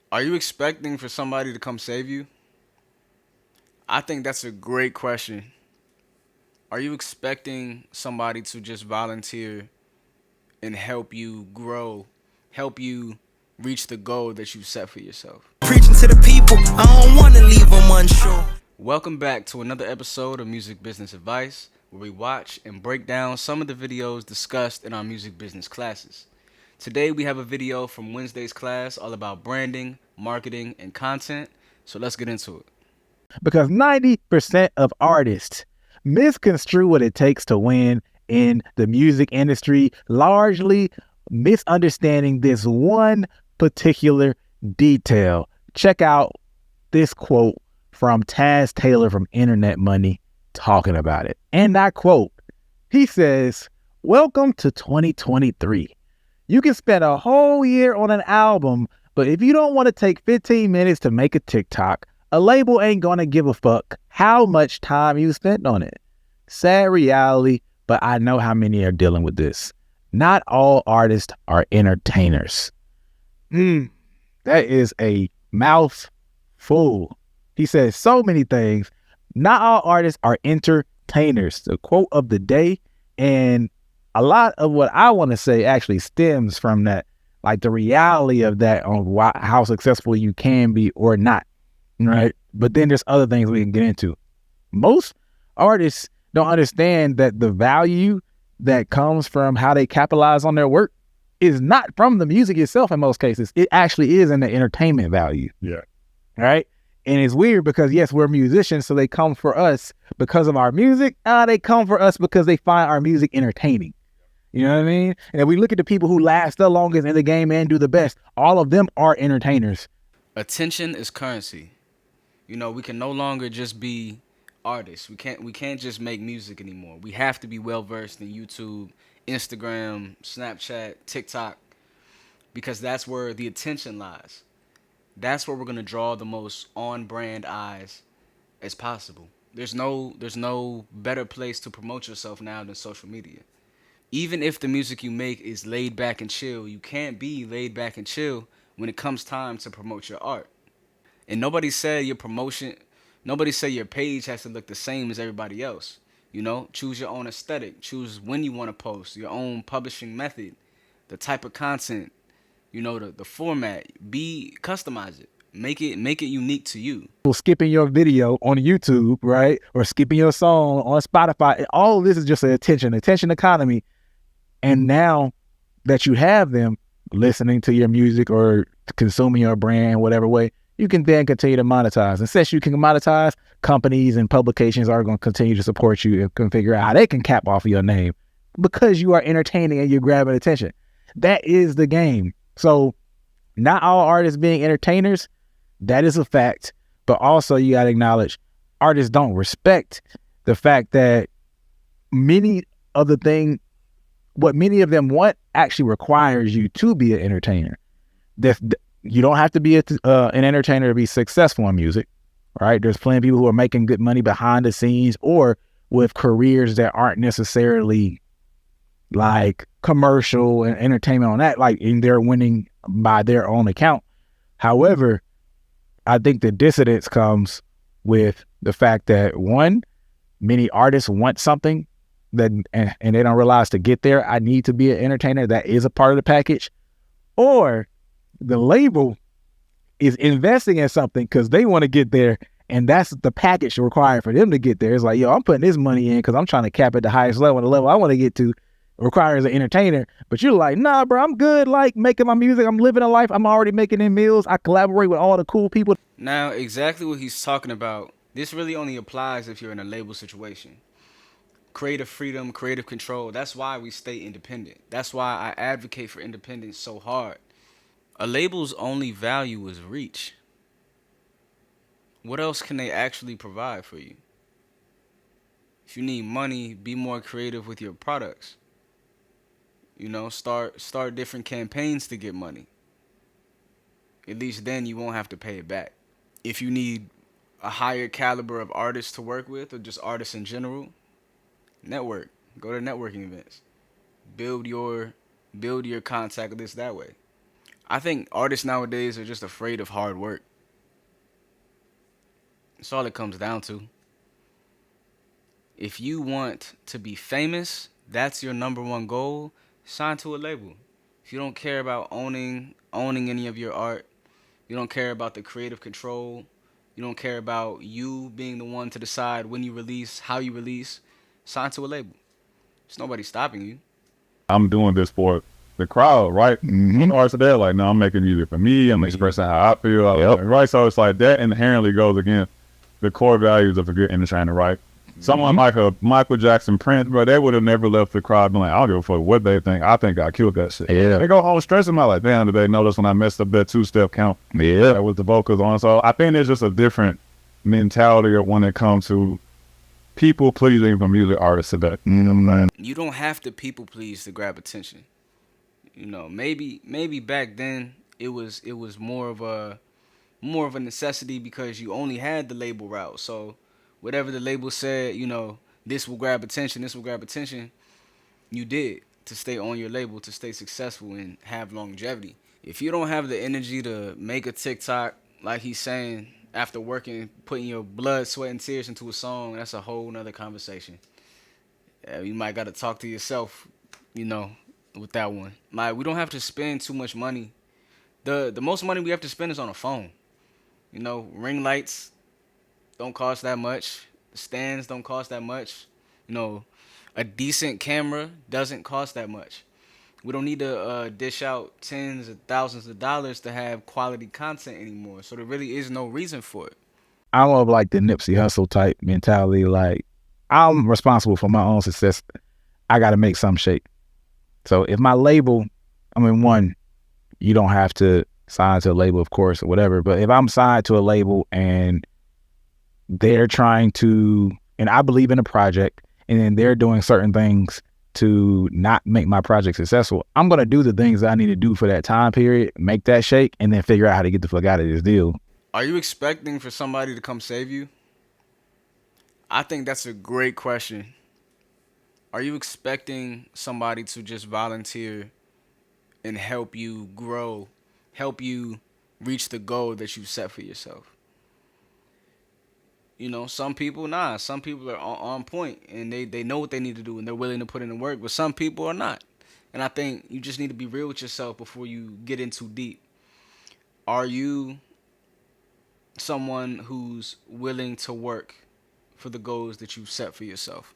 Are you expecting for somebody to come save you? I think that's a great question. Are you expecting somebody to just volunteer and help you grow, help you reach the goal that you set for yourself? Preaching to the people, I don't wanna leave them unsure. Welcome back to another episode of Music Business Advice, where we watch and break down some of the videos discussed in our music business classes. Today we have a video from Wednesday's class all about branding, marketing, and content. So let's get into it. Because 90% of artists misconstrue what it takes to win in the music industry, largely misunderstanding this one particular detail. Check out this quote from Taz Taylor from Internet Money talking about it. And I quote, he says, "Welcome to 2023. You can spend a whole year on an album, but if you don't want to take 15 minutes to make a TikTok, a label ain't gonna give a fuck how much time you spent on it." Sad reality, but I know how many are dealing with this. Not all artists are entertainers. That is a mouthful. He says so many things. Not all artists are entertainers. The quote of the day, and a lot of what I want to say actually stems from that, like the reality of that on how successful you can be or not, right? But then there's other things we can get into. Most artists don't understand that the value that comes from how they capitalize on their work is not from the music itself in most cases. It actually is in the entertainment value. Yeah. Right? And it's weird because, yes, we're musicians, so they come for us because of our music. They come for us because they find our music entertaining. You know what I mean? And if we look at the people who last the longest in the game and do the best, all of them are entertainers. Attention is currency. We can no longer just be artists. We can't just make music anymore. We have to be well versed in YouTube, Instagram, Snapchat, TikTok, because that's where the attention lies. That's where we're gonna draw the most on brand eyes as possible. There's no better place to promote yourself now than social media. Even if the music you make is laid back and chill, you can't be laid back and chill when it comes time to promote your art. And nobody said your page has to look the same as everybody else. Choose your own aesthetic, choose when you want to post, your own publishing method, the type of content, the format, customize it. Make it unique to you. Skipping your video on YouTube, right? Or skipping your song on Spotify. All of this is just an attention economy. And now that you have them listening to your music or consuming your brand, whatever way, you can then continue to monetize. And since you can monetize, companies and publications are going to continue to support you and can figure out how they can cap off of your name because you are entertaining and you're grabbing attention. That is the game. So not all artists being entertainers, that is a fact. But also you got to acknowledge artists don't respect the fact that many of the things, what many of them want actually requires you to be an entertainer. You don't have to be an entertainer to be successful in music, right? There's plenty of people who are making good money behind the scenes or with careers that aren't necessarily like commercial and entertainment on that, like and they're winning by their own account. However, I think the dissidence comes with the fact that one, many artists want something that and they don't realize to get there, I need to be an entertainer. That is a part of the package. Or the label is investing in something because they want to get there, and that's the package required for them to get there. It's like, yo, I'm putting this money in because I'm trying to cap at the highest level. The level I want to get to requires an entertainer. But you're like, nah, bro, I'm good. Like making my music, I'm living a life. I'm already making in meals. I collaborate with all the cool people. Now, exactly what he's talking about, this really only applies if you're in a label situation. Creative freedom, creative control. That's why we stay independent. That's why I advocate for independence so hard. A label's only value is reach. What else can they actually provide for you? If you need money, be more creative with your products. Start different campaigns to get money. At least then you won't have to pay it back. If you need a higher caliber of artists to work with or just artists in general, network. Go to networking events. Build your contact list that way. I think artists nowadays are just afraid of hard work. That's all it comes down to. If you want to be famous, that's your number one goal, sign to a label. If you don't care about owning any of your art, you don't care about the creative control, you don't care about you being the one to decide when you release, how you release, sign to a label. There's nobody stopping you. I'm doing this for the crowd, right? Mm-hmm. Artists are there, like, no, I'm making music for me. I'm expressing how I feel, right? So it's like that inherently goes against the core values of a good industry, right? Someone like a Michael Jackson, Prince, bro, they would have never left the crowd being like, I don't give a fuck what they think. I think I killed that shit. Yeah. They go home stressing my like, damn, did they notice when I messed up that two-step count? Yeah. With the vocals on. So I think there's just a different mentality when it comes to people pleasing from music artists today. You know what I'm saying? You don't have to people please to grab attention. You know, maybe back then it was more of a necessity because you only had the label route. So whatever the label said, you know, this will grab attention, you did to stay on your label, to stay successful and have longevity. If you don't have the energy to make a TikTok, like he's saying, after working, putting your blood, sweat, and tears into a song, that's a whole nother conversation. You might got to talk to yourself, you know, with that one. Like, we don't have to spend too much money. The most money we have to spend is on a phone. You know, ring lights don't cost that much. The stands don't cost that much. You know, a decent camera doesn't cost that much. We don't need to dish out tens of thousands of dollars to have quality content anymore. So there really is no reason for it. I love like the Nipsey Hussle type mentality. Like, I'm responsible for my own success. I got to make some shake. So if my label, I mean, one, you don't have to sign to a label, of course, or whatever. But if I'm signed to a label and they're trying to, and I believe in a project, and then they're doing certain things to not make my project successful, I'm going to do the things that I need to do for that time period, make that shake, and then figure out how to get the fuck out of this deal. Are you expecting for somebody to come save you? I think that's a great question. Are you expecting somebody to just volunteer and help you grow, help you reach the goal that you set for yourself? You know, some people, some people are on point and they know what they need to do and they're willing to put in the work, but some people are not. And I think you just need to be real with yourself before you get in too deep. Are you someone who's willing to work for the goals that you set for yourself?